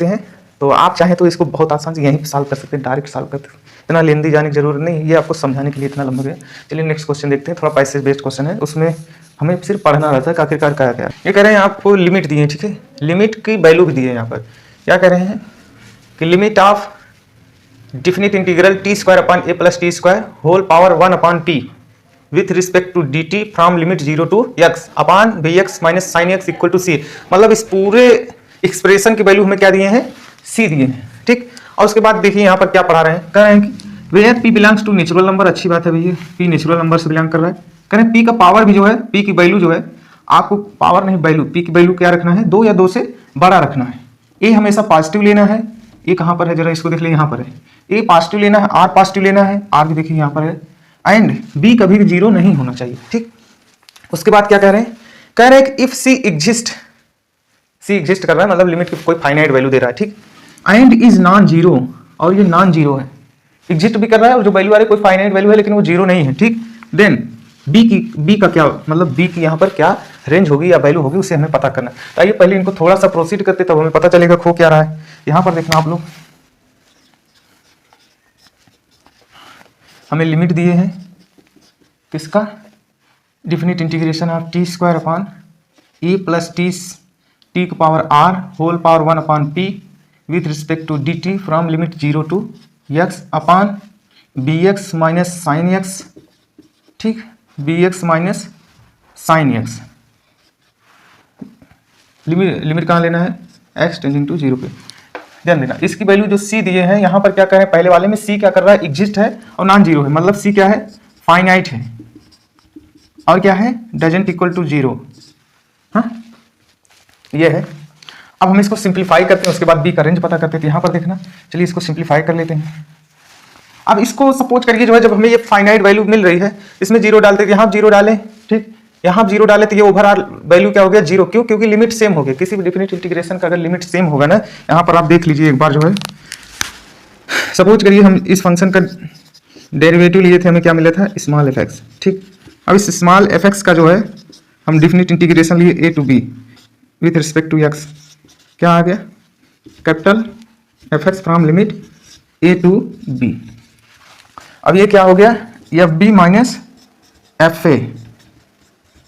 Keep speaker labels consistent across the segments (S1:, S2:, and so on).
S1: हैं तो आप चाहें तो इसको बहुत आसान से यहीं पे सॉल्व कर सकते हैं, डायरेक्ट सॉल्व करते हैं, इतना लेंदी जाने की जरूरत नहीं, ये आपको समझाने के लिए इतना लंबा गया। चलिए नेक्स्ट क्वेश्चन देखते हैं, थोड़ा पैसेज बेस्ड क्वेश्चन है, उसमें हमें सिर्फ पढ़ना रहता है कि आखिरकार क्या क्या। ये कह रहे हैं आपको लिमिट दी है, ठीक है, लिमिट की वैल्यू भी दी है। यहाँ पर क्या कह रहे हैं कि limit of definite integral T square upon A plus T square whole power 1 upon T with respect to D T from limit 0 to X upon B X minus sine x equal to C. मतलब इस पूरे expression की value हमें क्या दिए हैं, सी दिए हैं, ठीक। और उसके बाद देखिए यहाँ पर क्या पढ़ा रहे हैं, कह रहे हैं कि where p belongs to natural number, अच्छी बात है भैया, पी नेचुरल नंबर से बिलोंग कर रहा है। कह रहे हैं पी का पावर भी जो है, पी की वैल्यू जो है, आपको पावर नहीं वैल्यू, पी की वैल्यू क्या रखना है, 2 या 2 से बड़ा रखना है। ए हमेशा पॉजिटिव लेना है, ये कहाँ पर है जरा इसको देख ले, यहाँ पर है, ए पॉजिटिव लेना है, आर पॉजिटिव लेना है, आर भी देखिए यहाँ पर है, एंड बी कभी भी 0 नहीं होना चाहिए, ठीक। उसके बाद क्या कह रहे हैं, कह रहे हैं कि if c exist, c exist कर रहा है मतलब लिमिट की कोई फाइनाइट वैल्यू दे रहा है, ठीक, एंड इज नॉन जीरो, और ये नॉन जीरो है, एग्जिस्ट भी कर रहा है और जो वैल्यू आ रही है कोई फाइनाइट वैल्यू है लेकिन वो 0 नहीं है, ठीक। देन बी का क्या मतलब बी की यहाँ पर क्या रेंज होगी या वैल्यू होगी उसे हमें पता करना है। तो आइए पहले इनको थोड़ा सा प्रोसीड करते तब हमें पता चलेगा खो क्या रहा है। यहाँ पर देखना आप लोग, हमें लिमिट दिए हैं किसका, definite integration of T square upon A plus T का power are whole power 1 upon P with respect to D T from limit 0 to X upon B X minus sine X, ठीक, B X minus sine X. Limit कहाँ लेना है, x tending to 0 पे। ध्यान देना इसकी value जो सी दिए हैं यहाँ पर क्या करें, पहले वाले में सी क्या कर रहा है, एग्जिस्ट है और नॉन जीरो है, मतलब सी क्या है, फाइनाइट है, और क्या है, डजंट इक्वल टू 0, हाँ ये है। अब हम इसको सिंप्लीफाई करते हैं, उसके बाद बी का रेंज पता करते हैं। यहाँ पर देखना, चलिए इसको सिंप्लीफाई कर लेते हैं। अब इसको सपोज करिए जो है जब हमें ये फाइनाइट वैल्यू मिल रही है, इसमें 0 डालते हैं, यहाँ 0 डालें, ठीक, यहाँ 0 डाले तो ये ओवरऑल वैल्यू क्या हो गया, 0। क्यों, क्योंकि लिमिट सेम हो गया, किसी भी डिफिनिट इंटीग्रेशन का अगर लिमिट सेम होगा ना, यहाँ पर आप देख लीजिए एक बार जो है, सपोज करिए हम इस फंक्शन का डेरिवेटिव लिए थे, हमें क्या मिला था, स्मॉल एफ एक्स, ठीक। अब इस स्मॉल एफ एक्स का जो है हम डिफिनिट इंटीग्रेशन लिए A to B with respect to X, क्या आ गया, capital F X from limit A to B. अब ये क्या हो गया, F B minus F A.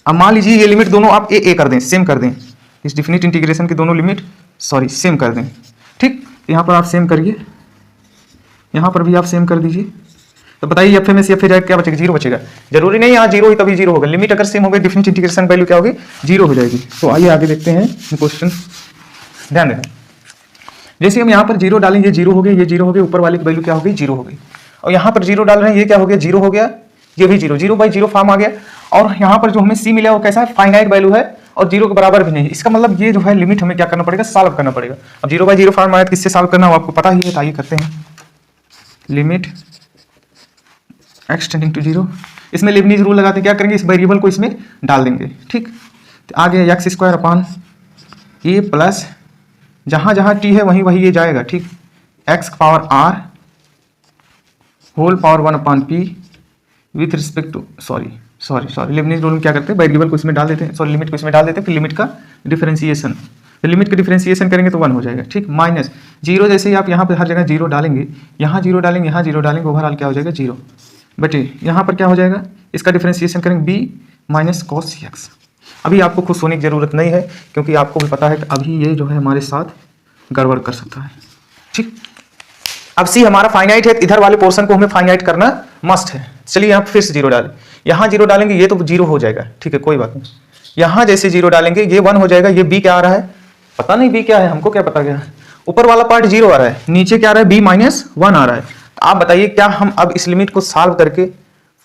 S1: अब मान लीजिए ये लिमिट दोनों आप ए कर दें, सेम कर दें, इस डिफिनिट इंटीग्रेशन की दोनों लिमिट सेम कर दें, ठीक। यहाँ पर आप सेम करिए, यहाँ पर भी आप सेम कर दीजिए, तो बताइए एफ ए में से एफ ए जाएगा, क्या बचेगा, 0 बचेगा। जरूरी नहीं यहाँ 0 ही तभी 0 होगा, लिमिट अगर सेम हो गई डिफिनिट इंटीग्रेशन वैल्यू क्या होगी, 0 हो जाएगी। तो आइए आगे देखते हैं क्वेश्चन, ध्यान देना। जैसे हम यहाँ पर 0 डालेंगे, 0 हो गया, ये 0 हो गया, ऊपर वाली की वैल्यू क्या होगी, 0 हो गई, और यहाँ पर 0 डाल रहे हैं, ये क्या हो गया, 0 हो गया, ये भी 0 बाई 0 फॉर्म आ गया। और यहाँ पर जो हमें सी मिला वो कैसा है, फाइनाइट वैल्यू है और 0 के बराबर भी नहीं। इसका मतलब ये जो है लिमिट हमें क्या करना पड़ेगा, सॉल्व करना पड़ेगा। अब 0 बाई 0 फॉर्म आया, किससे सॉल्व करना हो आपको पता ही है, तो आइए करते हैं। लिमिट एक्स टेंडिंग टू 0, इसमें लेबनीज रूल लगाते हैं, क्या करेंगे, इस वेरिएबल को इसमें डाल देंगे, ठीक। तो आगे एक्स स्क्वायर अपॉन ए प्लस, जहाँ जहाँ टी है वहीं वहीं ये जाएगा, ठीक, x power are whole power 1 upon P with respect to sorry Leibniz rule में क्या करते हैं, वेरिएबल को इसमें डाल देते हैं, सॉरी लिमिट को इसमें डाल देते हैं, फिर लिमिट का डिफरेंशिएशन, फिर लिमिट का डिफरेंशिएशन करेंगे तो 1 हो जाएगा, ठीक। माइनस 0, जैसे ही आप यहाँ पे हर जगह 0 डालेंगे, यहाँ 0 डालेंगे, यहाँ 0 डालेंगे, ओवरऑल क्या हो जाएगा, 0 बटे यहाँ पर क्या हो जाएगा, इसका डिफरेंशिएशन करेंगे बी माइनस कॉस एक्स। अभी आपको खुश होने की जरूरत नहीं है, क्योंकि आपको भी पता है कि अभी ये जो है हमारे साथ गड़बड़ कर सकता है, ठीक। अब सी हमारा फाइनाइट है, इधर वाले पोर्शन को हमें फाइनाइट करना मस्ट है। चलिए यहाँ फिर से 0 डालें, यहाँ 0 डालेंगे, ये तो 0 हो जाएगा, ठीक है, कोई बात नहीं। यहाँ जैसे 0 डालेंगे ये 1 हो जाएगा, ये बी क्या आ रहा है, पता नहीं बी क्या है, हमको क्या पता गया, ऊपर वाला पार्ट 0 आ रहा है, नीचे क्या आ रहा है, बी माइनस 1 आ रहा है। तो आप बताइए क्या हम अब इस लिमिट को सॉल्व करके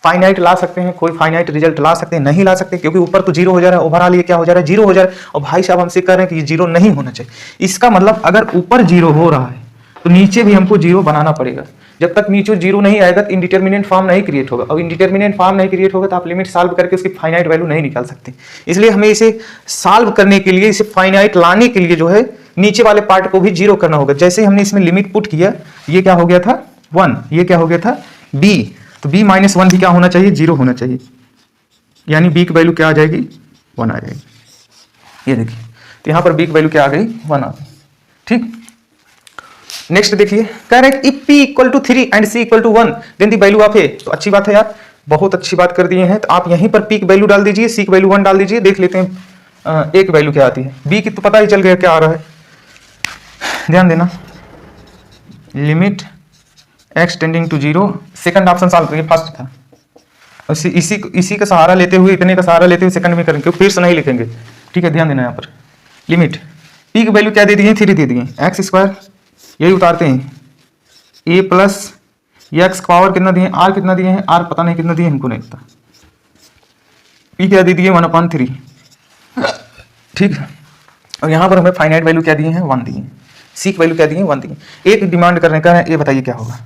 S1: फाइनाइट ला सकते हैं, कोई फाइनाइट रिजल्ट ला सकते हैं, नहीं ला सकते, क्योंकि ऊपर तो 0 हो जा रहा है, ओवरऑल ये क्या हो जा रहा है, 0 हो जा रहा है। और भाई साहब हमसे कह रहे हैं कि ये 0 नहीं होना चाहिए। इसका मतलब अगर ऊपर 0 हो रहा है तो नीचे भी हमको 0 बनाना पड़ेगा। जब तक नीचे 0 नहीं आएगा तो इंडिटरमिनेंट फॉर्म नहीं क्रिएट होगा, और इंडिटरमिनेंट फॉर्म नहीं क्रिएट होगा तो आप लिमिट सॉल्व करके उसकी फाइनाइट वैल्यू नहीं निकाल सकते। इसलिए हमें इसे सॉल्व करने के लिए, इसे फाइनाइट लाने के लिए जो है नीचे वाले पार्ट को भी 0 करना होगा। जैसे हमने इसमें लिमिट पुट किया, ये क्या हो गया था 1, ये क्या हो गया था b, तो b माइनस 1 भी क्या होना चाहिए, 0 होना चाहिए, यानी b की वैल्यू क्या आ जाएगी, 1 आ जाएगी। ये देखिए, तो यहाँ पर b की वैल्यू क्या आ गई, 1 आ गई, ठीक। नेक्स्ट देखिए, कह रहे हैं if p equal to 3 and c equal to 1 then the value of a। तो अच्छी बात है यार, बहुत अच्छी बात कर दिए हैं। तो आप यहीं पर p की वैल्यू डाल दीजिए, c की वैल्यू 1 डाल दीजिए, देख लेते हैं a की वैल्यू क्या आती है। b की तो पता ही चल गया क्या आ रहा है, ध्यान देना। Limit x tending to 0, second option solve करिए, फर्स्ट था। इसी का सहारा लेते हुए, इतने का सहारा लेते हुए सेकंड में करेंगे, फिर से नहीं लिखेंगे, ठीक है, ध्यान देना। यहाँ पर लिमिट p की वैल्यू क्या दे दी है, 3 दे दी है, एक्स स्क्वायर यही उतारते हैं, a प्लस एक्स पावर कितना दिए, r कितना दिए हैं, r पता नहीं कितना दिए, हमको नहीं पता। p क्या दे दिए 1/3, ठीक है। और यहाँ पर हमें फाइनाइट वैल्यू क्या दिए हैं, 1 दिए, c की वैल्यू क्या दिए हैं, 1 दिए। एक डिमांड करने का है, ये बताइए क्या होगा,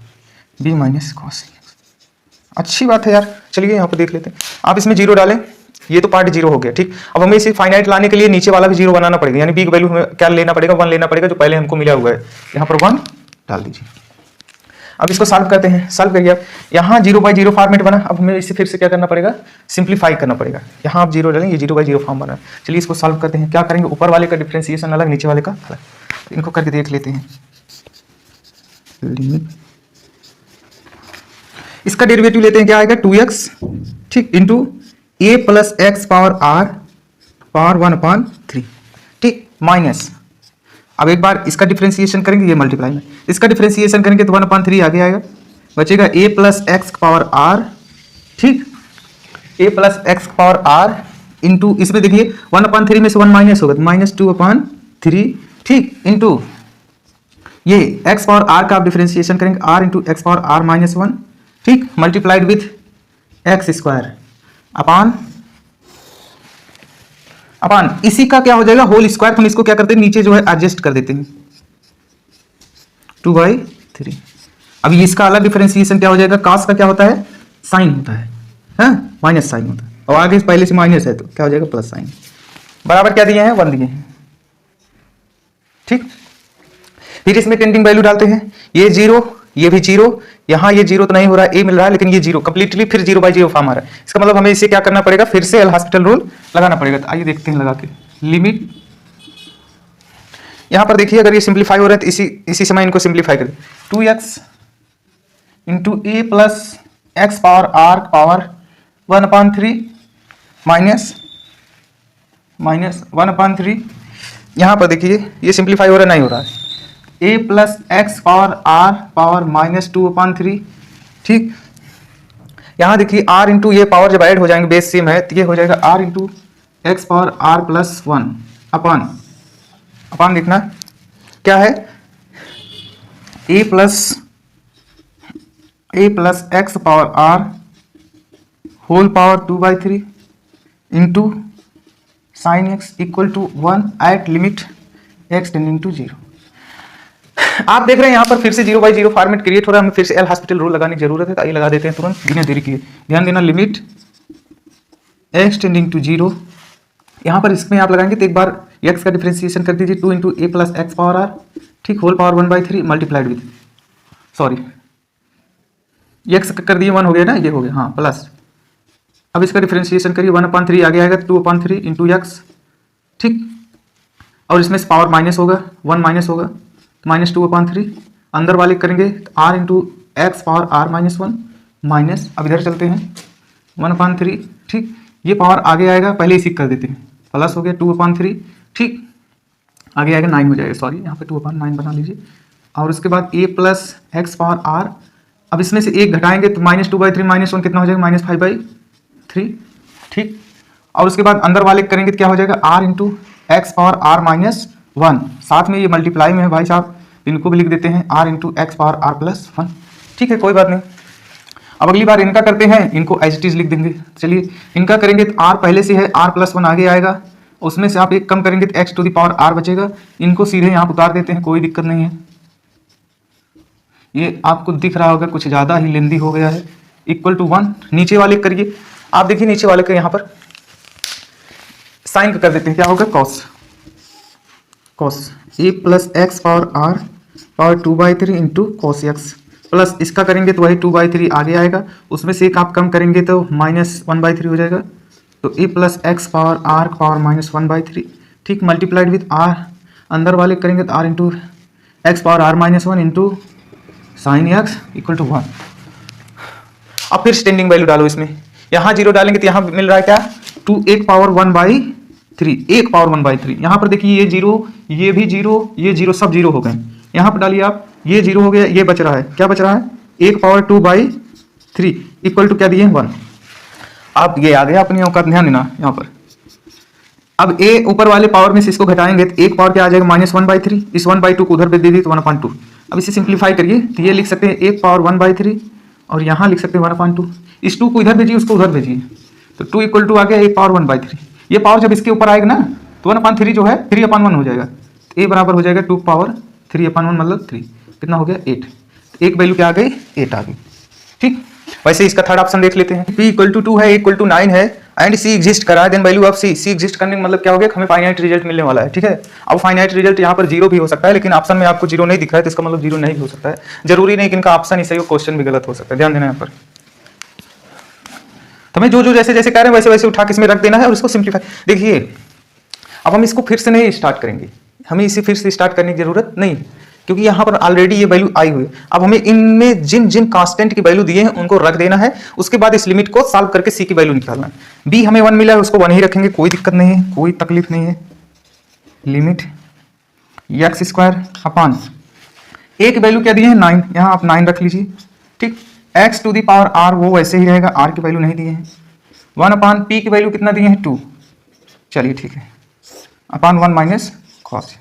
S1: b माइनस कॉस। अच्छी बात है यार, चलिए यहाँ पर देख लेते हैं। आप इसमें 0 डालें, ये तो पार्ट 0 हो गया, ठीक। अब हमें इसे फाइनाइट लाने के लिए नीचे वाला भी 0 बनाना पड़ेगा, यानी b की वैल्यू हमें क्या लेना पड़ेगा, 1 लेना पड़ेगा, जो पहले हमको मिला हुआ है। यहाँ पर 1 डाल दीजिए। अब इसको सॉल्व करते हैं, सॉल्व करिए आप। यहाँ 0/0 फॉर्मेट बना, अब हमें इसे फिर से क्या करना पड़ेगा, सिंप्लीफाई करना पड़ेगा। यहाँ आप 0 डालें, ये 0/0 फॉर्म बना। चलिए इसको सॉल्व करते हैं। क्या करेंगे, ऊपर वाले का डिफ्रेंसिएशन अलग, नीचे वाले का अलग, इनको करके देख लेते हैं। लिमिट, इसका डेरिवेटिव लेते हैं, क्या आएगा 2x, ठीक, into a plus x power r power 1/3, ठीक, माइनस। अब एक बार इसका डिफरेंशिएशन करेंगे, ये मल्टीप्लाई में, इसका डिफरेंशिएशन करेंगे तो 1/3 आगे आएगा, बचेगा a plus x power r, ठीक, a plus x power r into, इसमें देखिए 1/3 में से 1 माइनस होगा, -2/3, ठीक, इंटू ये x पावर r का आप डिफरेंशिएशन करेंगे, r into x power r -1, ठीक, multiplied with x square upon इसी का क्या हो जाएगा, होल स्क्वायर। हम इसको क्या करते हैं, नीचे जो है एडजस्ट कर देते हैं, 2/3। अभी इसका अलग डिफरेंशिएशन क्या हो जाएगा, cos का क्या होता है, साइन होता है, हाँ, माइनस साइन होता है, और आगे पहले से माइनस है तो क्या हो जाएगा, प्लस साइन। बराबर क्या दिए हैं, 1 दिए हैं, ठीक। फिर इसमें टेंडिंग वैल्यू डालते हैं, ये 0, ये भी 0, यहाँ ये 0 तो नहीं हो रहा है, a मिल रहा है, लेकिन ये 0 कंप्लीटली फिर 0/0 फॉर्म आ रहा है। इसका मतलब हमें इसे क्या करना पड़ेगा, फिर से एल हॉस्पिटल रूल लगाना पड़ेगा। तो आइए देखते हैं लगा के। लिमिट, यहाँ पर देखिए, अगर ये सिंप्लीफाई हो रहा है तो इसी समय इनको सिंप्लीफाई करें, 2x इंटू ए plus x power r power 1/3 minus 1/3। यहाँ पर देखिए ये सिंप्लीफाई हो रहा है, नहीं हो रहा है, a plus x power r power -2/3, ठीक। यहाँ देखिए r इंटू ये पावर जब ऐड हो जाएंगे, बेस सेम है, तो ये हो जाएगा r into x power r plus 1 upon देखना क्या है, a plus x power r whole power 2/3 into sine x equal to 1 at limit x tending to 0। आप देख रहे हैं यहाँ पर फिर से 0/0 फॉर्मेट क्रिएट हो रहा है, हमें फिर से एल हॉस्पिटल रूल लगाने की जरूरत है, तो आइए लगा देते हैं तुरंत, बिना देरी किए। ध्यान देना, लिमिट x टेंडिंग टू 0, यहाँ पर इसमें आप लगाएंगे तो एक बार x का डिफरेंशिएशन कर दीजिए, 2 इंटू ए प्लस एक्स पावर r, ठीक, whole power 1/3 multiplied with, sorry x कर दिए 1 हो गया ना, ये हो गया, हाँ, प्लस। अब इसका डिफरेंशिएशन करिए, 1/3 आगे आएगा, 2/3 इंटू एक्स, ठीक, और इसमें से पावर माइनस होगा, 1 माइनस होगा, -2/3, अंदर वाले करेंगे तो r into x power r -1 minus, अब इधर चलते हैं 1/3, ठीक, ये पावर आगे आएगा, पहले इसी कर देते हैं, प्लस हो गया 2/3, ठीक, आगे आएगा 9 हो जाएगा, सॉरी यहाँ पे 2/9 बना लीजिए, और उसके बाद a plus x power r, अब इसमें से एक घटाएंगे तो -2/3 -1 कितना हो जाएगा, -5/3, ठीक, और उसके बाद अंदर वाले करेंगे तो क्या हो जाएगा, r into x power r -1, साथ में ये मल्टीप्लाई में है भाई साहब, इनको भी लिख देते हैं r into x power r plus 1, ठीक है, कोई बात नहीं। अब अगली बार इनका करते हैं, इनको एज इट इज लिख देंगे। चलिए इनका करेंगे तो r पहले से है, r प्लस 1 आगे आएगा, उसमें से आप एक कम करेंगे तो x to the power r बचेगा, इनको सीधे यहाँ उतार देते हैं, कोई दिक्कत नहीं है। ये आपको दिख रहा होगा कुछ ज़्यादा ही लेंदी हो गया है, इक्वल टू 1, नीचे वाले करिए, आप देखिए नीचे वाले का यहाँ पर साइन का कर देते हैं, क्या होगा, cos A plus x power r power 2/3 into cos X, plus इसका करेंगे तो वही 2/3 आगे आएगा, उसमें से एक आप कम करेंगे तो -1/3 हो जाएगा, तो A plus x power r power -1/3, ठीक, मल्टीप्लाइड विथ r, अंदर वाले करेंगे तो r into x power r minus 1 into sine x equal to 1। अब फिर स्टैंडिंग वैल्यू डालो इसमें, यहाँ 0 डालेंगे तो यहाँ मिल रहा है क्या 2 एक पावर 1/3, एक पावर 1/3। यहाँ पर देखिए ये 0, ये भी 0, ये 0 सब 0 हो गए। यहाँ पर डालिए आप, ये 0 हो गया, ये बच रहा है, क्या बच रहा है 1 पावर 2/3 इक्वल टू क्या दिए 1। अब ये आ गया अपनी औकात, ध्यान देना यहाँ पर। अब ए ऊपर वाले पावर में से इसको घटाएंगे तो एक पावर क्या आ जाएगा -1/3, इस 1/2 को उधर भेज दीजिए तो 1/2। अब इसे सिंप्लीफाई करिए तो ये लिख सकते हैं 1 पावर 1/3 और यहाँ लिख सकते हैं 1/2। इस 2 को इधर भेजिए, उसको उधर भेजिए तो 2 इक्वल टू आ गया 1 पावर 1/3। ये पावर जब इसके ऊपर आएगा ना तो 1/3 जो है 3/1 हो जाएगा। तो ए बराबर हो जाएगा 2 पावर 3/1 मतलब 3, कितना हो गया 8। एक वैल्यू क्या आ गई 8 आ गई। ठीक, वैसे इसका थर्ड ऑप्शन देख लेते हैं। p इक्वल टू 2 है, इक्वल टू 9 है एंड c एग्जिस्ट करा है, then value of c exist करने का मतलब क्या हो गया हमें फाइनाइट रिजल्ट मिलने वाला है। ठीक है, अब फाइनाइट रिजल्ट यहाँ पर 0 भी हो सकता है, लेकिन ऑप्शन में आपको 0 नहीं दिख रहा है तो इसका मतलब 0 नहीं भी हो सकता है। जरूरी नहीं कि इनका ऑप्शन ही सही हो, क्वेश्चन भी गलत हो सकता है, ध्यान देना यहाँ पर। तो हमें जो जो जैसे जैसे कह रहे हैं वैसे वैसे उठा के इसमें रख देना है और इसको सिंप्लीफाई। देखिए अब हम इसको फिर से नहीं स्टार्ट करेंगे, हमें इसे फिर से स्टार्ट करने की जरूरत नहीं, क्योंकि यहाँ पर ऑलरेडी ये वैल्यू आई हुई है। अब हमें इनमें जिन जिन कांस्टेंट की वैल्यू दिए हैं उनको रख देना है, उसके बाद इस लिमिट को सॉल्व करके सी की वैल्यू निकालना है। बी हमें 1 मिला है, उसको 1 ही रखेंगे, कोई दिक्कत नहीं है, कोई तकलीफ नहीं है। लिमिट x² अपॉन ए की वैल्यू क्या दी है 9, यहाँ आप 9 रख लीजिए। ठीक, x to the power r वो वैसे ही रहेगा, r की वैल्यू नहीं दिए हैं। 1 अपॉन p की वैल्यू कितना दिए हैं 2, चलिए ठीक है, अपॉन 1 माइनस cos।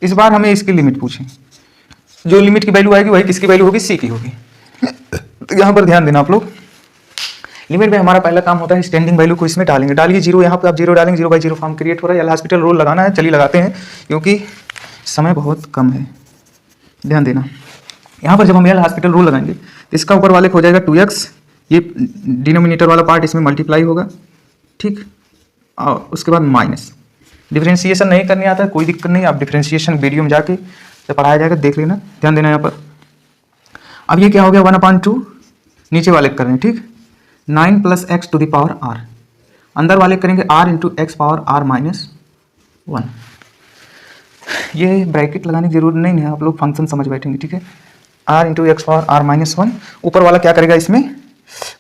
S1: इस बार हमें इसकी लिमिट पूछें, जो लिमिट की वैल्यू आएगी वही किसकी वैल्यू होगी सी की होगी। तो यहाँ पर ध्यान देना आप लोग, लिमिट में हमारा पहला काम होता है स्टैंडिंग वैल्यू को इसमें डालेंगे। डालिए 0, यहाँ पे आप 0 डालेंगे, 0/0 फॉर्म क्रिएट हो रहा है। एल हॉस्पिटल रूल लगाना है, चलिए लगाते हैं क्योंकि समय बहुत कम है, ध्यान देना। यहाँ पर जब हम एल हॉस्पिटल रूल लगाएंगे तो इसका ऊपर वाले हो जाएगा 2x, ये डिनोमिनेटर वाला पार्ट इसमें मल्टीप्लाई होगा। ठीक, और उसके बाद माइनस। डिफरेंशिएशन नहीं करने आता है कोई दिक्कत नहीं, आप डिफरेंशिएशन वीडियो में जाके जब पढ़ाया जाएगा देख लेना, ध्यान देना यहाँ पर। अब ये क्या हो गया 1/2 नीचे वाले कर रहे हैं। ठीक, 9 plus x to the power r, अंदर वाले करेंगे r into x power r minus 1। ये ब्रैकेट लगाने की जरूरत नहीं है, आप लोग फंक्शन समझ बैठेंगे। ठीक है, r into x power r minus 1, ऊपर वाला क्या करेगा इसमें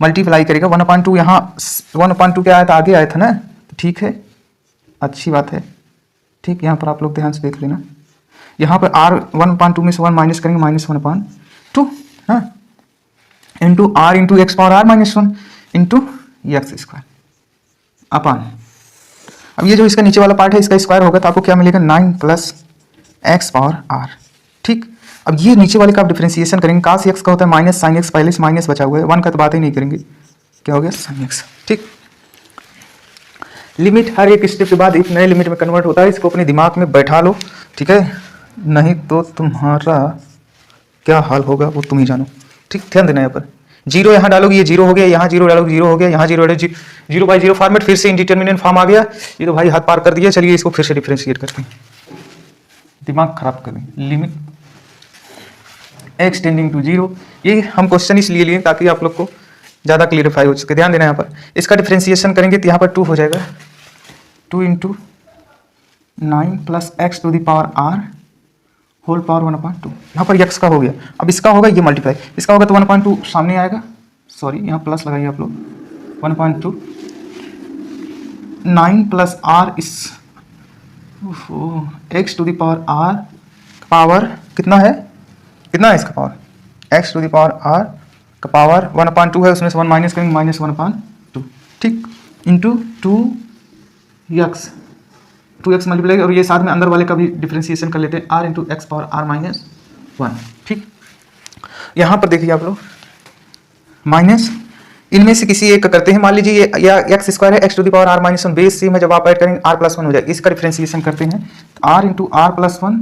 S1: मल्टीप्लाई करेगा। 1/2 यहाँ 1/2 क्या आया था आगे आया था ना, तो ठीक है अच्छी बात है। ठीक, यहाँ पर आप लोग ध्यान से देख लेना, यहाँ पर r 1/2 में से 1 माइनस करेंगे -1/2, हाँ, into r into x power r minus 1 into x² upon. अब ये जो इसका नीचे वाला पार्ट है इसका स्क्वायर होगा तो आपको क्या मिलेगा 9 प्लस एक्स पावर r। ठीक, अब ये नीचे वाले का आप डिफरेंशिएशन करेंगे, cos x का होता है माइनस sin x, पहले से माइनस बचा हुआ है, 1 का तो बात ही नहीं करेंगे, क्या हो गया sin x। ठीक, लिमिट हर एक स्टेप के बाद एक नए लिमिट में कन्वर्ट होता है, इसको अपने दिमाग में बैठा लो। ठीक है, नहीं तो तुम्हारा क्या हाल होगा वो तुम ही जानो। ठीक, ध्यान देना यहाँ पर 0 यहाँ डालोगे ये 0 हो गया, यहाँ 0 डालोगे 0 हो गया, यहाँ 0 डालोगे 0/0 फॉर्मेट, फिर से इंडिटरमिनेंट फॉर्म आ गया। ये तो भाई हाथ पार कर दिया। चलिए इसको फिर से डिफरेंशिएट करते हैं, दिमाग खराब करें। लिमिट x टेंडिंग टू 0, ये हम क्वेश्चन इसलिए लिए ताकि आप लोग को ज़्यादा क्लियरिफाई हो सके। ध्यान देना यहाँ पर, इसका डिफरेंशिएशन करेंगे तो यहाँ पर 2 हो जाएगा, 2 into 9 plus x to the power r whole power 1/2। यहाँ पर x का हो गया, अब इसका होगा ये मल्टीप्लाई, इसका होगा तो 1/2 सामने आएगा, सॉरी यहाँ प्लस लगाइए आप लोग, 1/2 9 प्लस r इस x to the power r power कितना है इसका power, x to the power r का पावर 1/2 है, उसमें से 1 माइनस करेंगे -1/2। ठीक, इंटू 2x मल्टीप्लाई, और ये साथ में अंदर वाले का भी डिफरेंशिएशन कर लेते हैं, r into x power r minus 1। ठीक, यहाँ पर देखिए आप लोग माइनस इनमें से किसी एक का करते हैं, मान लीजिए ये या x² है, x to the power r minus 1 base same है, जब आप ऐड करेंगे r प्लस 1 हो जाएगा, इसका डिफरेंशिएशन करते हैं r into r plus 1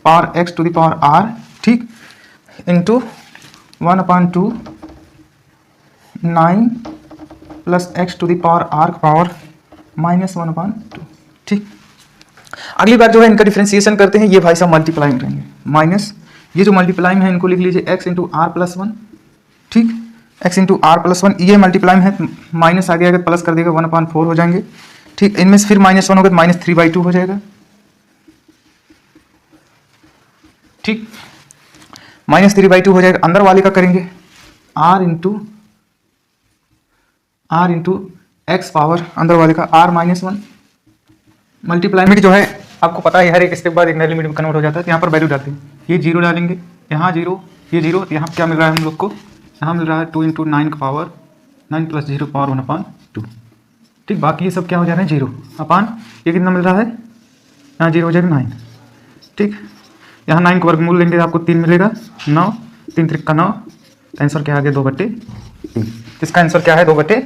S1: power x to the power r, ठीक, into 1/2 9 plus x to the power r का पावर -1/2। ठीक, अगली बार जो है इनका डिफरेंशिएशन करते हैं, ये भाई साहब मल्टीप्लाई में रहेंगे, माइनस ये जो मल्टीप्लाई में है इनको लिख लीजिए x इंटू r प्लस 1। ठीक, x इंटू r प्लस 1, ये मल्टीप्लाई में है, माइनस आगे आगे प्लस कर देगा 1/4 हो जाएंगे। ठीक, इनमें से फिर -1 होगा तो -3/2 हो जाएगा। ठीक, -3/2 हो जाएगा। अंदर वाले का करेंगे r इंटू एक्स पावर अंदर वाले का r-1 मल्टीप्लाई में जो है आपको पता है हर एक स्टेप बाद एक नए लिमिट में कन्वर्ट हो जाता है। तो यहाँ पर वैल्यू डालते हैं, ये 0 डालेंगे, यहाँ 0, ये 0, यहाँ क्या मिल रहा है हम लोग को, यहाँ मिल रहा है 2 × 9 का पावर 9 + 0 पावर 1/2। ठीक, बाकी ये सब क्या हो जा रहे हैं 0 अपान, ये कितना मिल रहा है, यहाँ 0 हो जाएगा 9। ठीक, यहाँ 9 का वर्गमूल लेंगे आपको 3 मिलेगा, 9, 3 × 9, आंसर क्या आ गया 2/3। इसका आंसर क्या है 2/3।